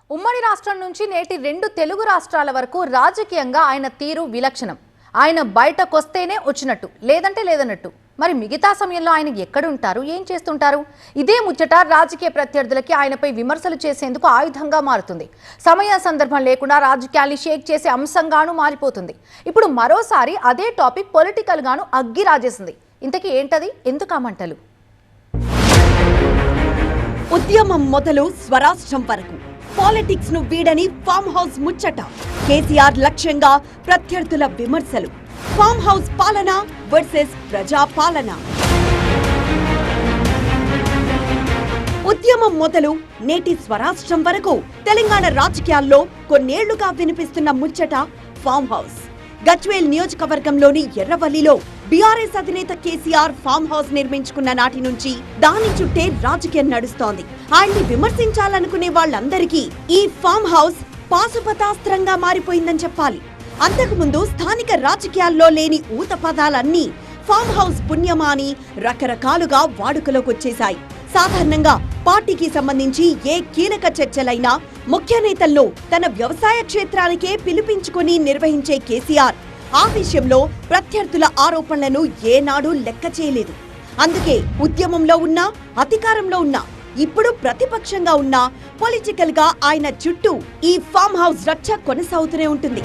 ఉమ్మడి రాష్ట్రం నుంచి నేటి రెండు తెలుగు రాష్ట్రాల వరకు రాజకీయంగా ఆయన తీరు విలక్షణం. ఆయన బయటకొస్తేనే వచ్చినట్టు, లేదంటే లేదన్నట్టు. మరి మిగతా సమయంలో ఆయన ఎక్కడుంటారు, ఏం చేస్తుంటారు? ఇదే ముచ్చట రాజకీయ ప్రత్యర్థులకి ఆయనపై విమర్శలు చేసేందుకు ఆయుధంగా మారుతుంది. సమయ సందర్భం లేకుండా రాజకీయాన్ని షేక్ చేసే అంశంగాను మారిపోతుంది. ఇప్పుడు మరోసారి అదే టాపిక్ పొలిటికల్ గాను అగ్గి రాజేసింది. ఇంతకీ ఏంటది? ఎందుకు ఆ మంటలు? ఉద్యమం మొదలు స్వరాష్ట్రం వరకు పాలిటిక్స్ ను వీడని ఫామ్ హౌస్ ముచ్చట. కేసీఆర్ లక్ష్యంగా ప్రత్యర్థుల విమర్శలు. ఫామ్ హౌస్ పాలన వర్సెస్ ప్రజా పాలన. ఉద్యమం మొదలు నేటి స్వరాష్ట్రం వరకు తెలంగాణ రాజకీయాల్లో కొన్నేళ్లుగా వినిపిస్తున్న ముచ్చట ఫామ్ హౌస్. గజ్వేల్ నియోజకవర్గంలోని ఎర్రవల్లిలో బీఆర్ఎస్ అధినేత కేసీఆర్ ఫామ్ హౌస్ నిర్మించుకున్న నాటి నుంచి దాని చుట్టే రాజకీయం నడుస్తోంది. ఆయన్ని విమర్శించాలనుకునే వాళ్ళందరికీ ఈ ఫామ్ హౌస్ పాశుపతాస్త్రంగా మారిపోయిందని చెప్పాలి. అంతకుముందు స్థానిక రాజకీయాల్లో లేని ఊత పదాలన్నీ ఫామ్ హౌస్ పుణ్యమా అని రకరకాలుగా వాడుకలోకి వచ్చేశాయి. సాధారణంగా పార్టీకి సంబంధించి ఏ కీలక చర్చలైనా ముఖ్య నేతల్లో తన వ్యవసాయ క్షేత్రానికే పిలిపించుకొని నిర్వహించే కేసీఆర్ ఆ విషయంలో ప్రత్యర్థుల ఆరోపణలను ఏనాడు లెక్క చేయలేదు. అందుకే ఉద్యమంలో ఉన్నా, అధికారంలో ఉన్నా, ఇప్పుడు ప్రతిపక్షంగా ఉన్నా పొలిటికల్ గా ఆయన చుట్టూ ఈ ఫామ్ హౌస్ రచ్చ కొనసాగుతూనే ఉంటుంది.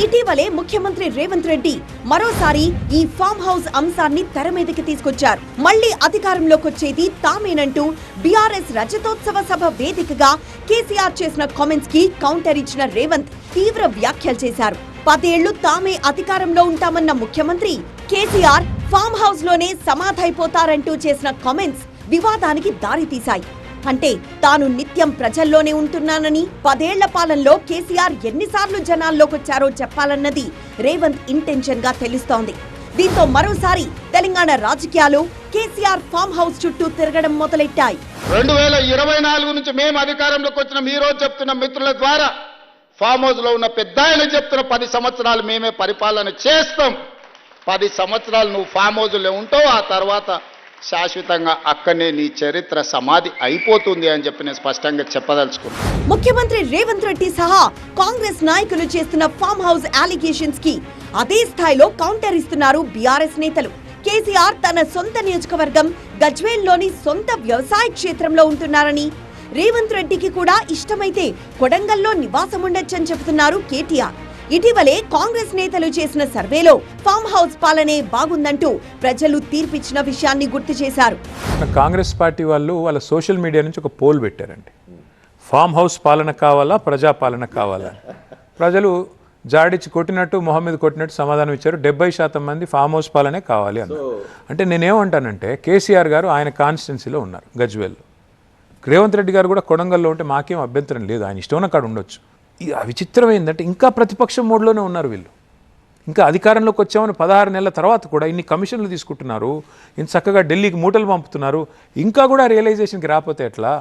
ఇటీవలే ముఖ్యమంత్రి రేవంత్ రెడ్డి మరోసారి ఈ ఫామ్ హౌస్ అంశాన్ని తెర మీదకి తీసుకొచ్చారు. మళ్లీ అధికారంలోకి వచ్చేది తామేనంటూ బీఆర్ఎస్ రజతోత్సవ సభ వేదికగా కేసీఆర్ చేసిన కామెంట్స్ కి కౌంటర్ ఇచ్చిన రేవంత్ తీవ్ర వ్యాఖ్యలు చేశారు. 10 ఏళ్లు తామే అధికారంలో ఉంటామన్న ముఖ్యమంత్రి కేసీఆర్ ఫామ్ హౌస్ లోనే సమాధైపోతారంటూ చేసిన కామెంట్స్ వివాదానికి దారితీశాయి. అంటే తాను నిత్యం ప్రజల్లోనే ఉంటున్నానని, 10 ఏళ్ల పాలనలో కేసీఆర్ ఎన్నిసార్లు జనాల్లోకొచ్చారో చెప్పాలన్నది రేవంత్ ఇంటెన్షన్ గా తెలుస్తోంది. దీంతో మరోసారి తెలంగాణ రాజకీయాలు కేసీఆర్ ఫామ్ హౌస్ చుట్టూ తిరగడం మొదలెట్టాయి. 2024 నుంచి మేము అధికారంలోకి వచ్చిన ఈ రోజు చెప్తున్న మిత్రుల ద్వారా ఫామ్ హౌస్ లో ఉన్న పెద్ద ఆయన చెప్తున్న 10 సంవత్సరాలు మేమే పరిపాలన చేస్తాం. 10 సంవత్సరాలు నువ్వు ఫామ్ హౌస్ లో ఉంటావు, ఆ తర్వాత శాశ్వతంగా అక్కడనే నీ చరిత్ర సమాధి అయిపోతుంది అని చెప్పి నేను స్పష్టంగా చెప్పదలుచుకున్నాను. ముఖ్యమంత్రి రేవంత్ రెడ్డి సహా కాంగ్రెస్ నాయకులు చేస్తున్న ఫామ్ హౌస్ అలిగేషన్స్ కి అదే స్థాయిలో కౌంటర్ ఇస్తున్నారు బీఆర్ఎస్ నేతలు. కేసీఆర్ తన సొంత నియోజకవర్గం గజ్వేల్ లోని సొంత వ్యవసాయ క్షేత్రంలో ఉంటున్నారని, రేవంత్ రెడ్డికి కూడా ఇష్టమైతే కొడంగల్లో నివాసం ఉండొచ్చని చెబుతున్నారు కేటీఆర్. ఇటీవలే కాంగ్రెస్ నేతలు చేసిన సర్వేలో ఫామ్ హౌస్ పాలనే బాగుందంటూ ప్రజలు తీర్పిచ్చిన విషయాన్ని గుర్తు చేశారు. కాంగ్రెస్ పార్టీ వాళ్ళు వాళ్ళ సోషల్ మీడియా నుంచి ఒక పోల్ పెట్టారండి. ఫామ్ హౌస్ పాలన కావాలా, ప్రజా పాలన కావాలా? ప్రజలు జాడిచ్చి కొట్టినట్టు, మొహం మీద కొట్టినట్టు సమాధానం ఇచ్చారు. 70% మంది ఫామ్ హౌస్ పాలనే కావాలి అన్నారు. అంటే నేనేమంటానంటే కేసీఆర్ గారు ఆయన కాన్స్టిట్యున్సీలో ఉన్నారు గజ్వేల్లో. రేవంత్ రెడ్డి గారు కూడా కొడంగల్లో ఉంటే మాకేం అభ్యంతరం లేదు, ఆయన ఇష్టం అక్కడ ఉండొచ్చు. విచిత్రం ఏంటంటే ఇంకా ప్రతిపక్షం మోడ్లోనే ఉన్నారు వీళ్ళు. ఇంకా అధికారంలోకి వచ్చామని 16 నెలల తర్వాత కూడా ఇన్ని కమిషన్లు తీసుకుంటున్నారు, ఇంత చక్కగా ఢిల్లీకి మూటలు పంపుతున్నారు, ఇంకా కూడా రియలైజేషన్కి రాకపోతే ఎట్లా?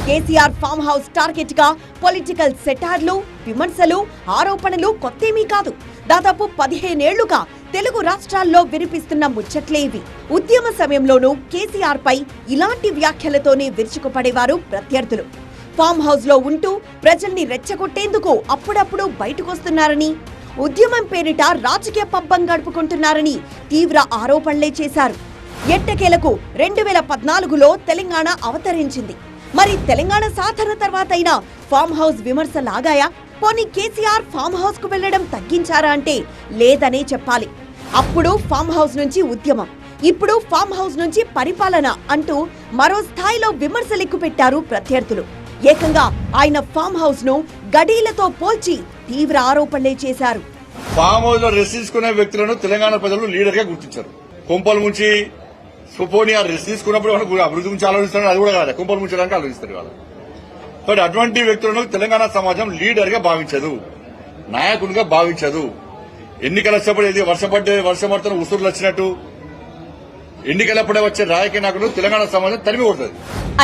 కేసీఆర్ ఫామ్ హౌస్ టార్గెట్ గా పొలిటికల్ సెటార్లు, విమర్శలు, ఆరోపణలు కొత్తేమీ కాదు. దాదాపు 15 ఏళ్లుగా తెలుగు రాష్ట్రాల్లో వినిపిస్తున్న ముచ్చట్లే ఇవి. ఉద్యమ సమయంలోనూ కేసీఆర్ పై ఇలాంటి వ్యాఖ్యలతోనే విరుచుకుపడేవారు ప్రత్యర్థులు. ఫామ్ హౌస్ లో ఉంటూ ప్రజల్ని రెచ్చగొట్టేందుకు అప్పుడప్పుడు బయటకొస్తున్నారని, ఉద్యమం పేరిట రాజకీయ పబ్బం గడుపుకుంటున్నారని తీవ్ర ఆరోపణలే చేశారు. ఎట్టకేలకు 2014లో తెలంగాణ అవతరించింది. మరి తెలంగాణ సాధన తర్వాతైనా ఫామ్ హౌస్ విమర్శలాగాయా? పోనీ కేసీఆర్ ఫామ్ హౌస్ కు వెళ్లడం తగ్గించారా అంటే లేదనే చెప్పాలి. అప్పుడు ఫామ్ హౌస్ నుంచి ఉద్యమం, ఇప్పుడు ఫామ్ హౌస్ నుంచి పరిపాలన అంటూ మరో స్థాయిలో విమర్శలెక్కు పెట్టారు ప్రత్యర్థులు. ఏకంగా ఆయన ఫామ్ హౌస్ ను గడీలతో పోల్చి తీవ్ర ఆరోపణలే చేశారు. ఫామ్ హౌస్ లో రెస్ట్ తీసుకునే వ్యక్తులను తెలంగాణ ప్రజలు లీడర్ గా గుర్తించారు. కుంపల ముంచి సుపోని రెస్ట్ తీసుకున్నప్పుడు అభివృద్ధి గురించి ఆలోచిస్తారు, అది కూడా కాదు, కుంపలు ముంచడానికి ఆలోచిస్తారు వాళ్ళు. బట్ అటువంటి వ్యక్తులను తెలంగాణ సమాజం లీడర్ గా భావించదు, నాయకునిగా భావించదు. ఎన్నికల వచ్చేప్పుడు వర్షం పడుతున్న ఉసురులు వచ్చినట్టు ఎన్నికలప్పుడే వచ్చే రాజకీయ నాయకులు తెలంగాణ సమాజం తరిమి కొడుతుంది.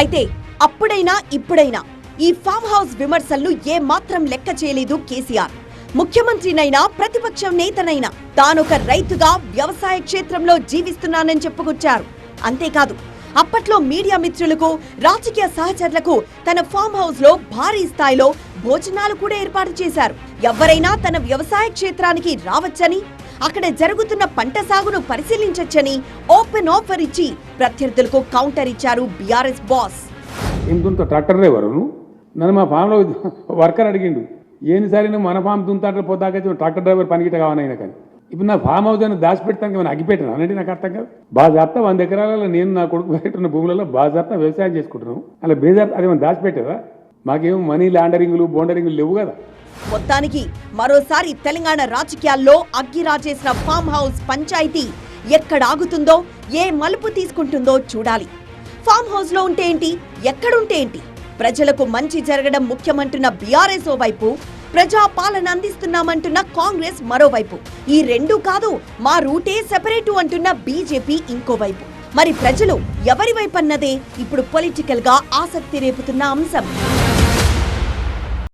అయితే అప్పుడైనా ఇప్పుడైనా ఈ ఫామ్ హౌస్ విమర్శలను ఏ మాత్రం లెక్క చేయలేదు కేసీఆర్. ముఖ్యమంత్రినైనా ప్రతిపక్షం నేతనైనా తానొక రైతుగా వ్యవసాయ క్షేత్రంలో జీవిస్తున్నానని చెప్పుకొచ్చారు. అంతేకాదు అప్పట్లో మీడియా మిత్రులకు, రాజకీయ సహచరులకు తన ఫామ్ హౌస్ లో భారీ స్థాయిలో భోజనాలు కూడా ఏర్పాటు చేశారు. ఎవరైనా తన వ్యవసాయ క్షేత్రానికి రావచ్చని, అక్కడ జరుగుతున్న పంట సాగును పరిశీలించొచ్చని ఓపెన్ ఆఫర్ ఇచ్చి ప్రత్యర్థులకు కౌంటర్ ఇచ్చారు బీఆర్ఎస్ బాస్. ఇంత ట్రాక్టర్ డ్రైవరు నన్ను మా ఫామ్లో వర్కర్ అడిగిండు, ఏంది సరే నువ్వు మన ఫామ్ దుంతాటలు పోతాక ట్రాక్టర్ డ్రైవర్ పనికిట కావాలైనా కానీ ఇప్పుడు నా ఫామ్ హౌస్ అని దాచిపెడతాను ఏమైనా అగ్గిపెట్టాను అనంటే నాకు అర్థం కాదు. బాజాప్తా 100 ఎకరాలలో నేను నా కొడుకు పెట్టున్న భూములలో బాజాప్తా వ్యవసాయం చేసుకుంటున్నాను. అలా బేజాప్తా అదేమైనా దాచిపెట్టేదా? మాకేమో మనీ లాండరింగ్లు బోండరింగ్లు లేవు కదా. మొత్తానికి మరోసారి తెలంగాణ రాజకీయాల్లో అగ్గిరాజేసిన ఫామ్ హౌస్ పంచాయతీ ఎక్కడ ఆగుతుందో, ఏ మలుపు తీసుకుంటుందో చూడాలి. ఫామ్ హౌస్ లో ఉంటే ఏంటి, ఎక్కడుంటే ఏంటి? ప్రజలకు మంచి జరగడం ముఖ్యమంటున్న బీఆర్ఎస్ ఓవైపు, ప్రజా పాలన అందిస్తున్నామంటున్న కాంగ్రెస్ మరోవైపు. ఈ రెండు కాదు మా రూటే సెపరేటు అంటున్న బీజేపీ ఇంకోవైపు. మరి ప్రజలు ఎవరి వైపు అన్నదే ఇప్పుడు పొలిటికల్ గా ఆసక్తి రేపుతున్న అంశం.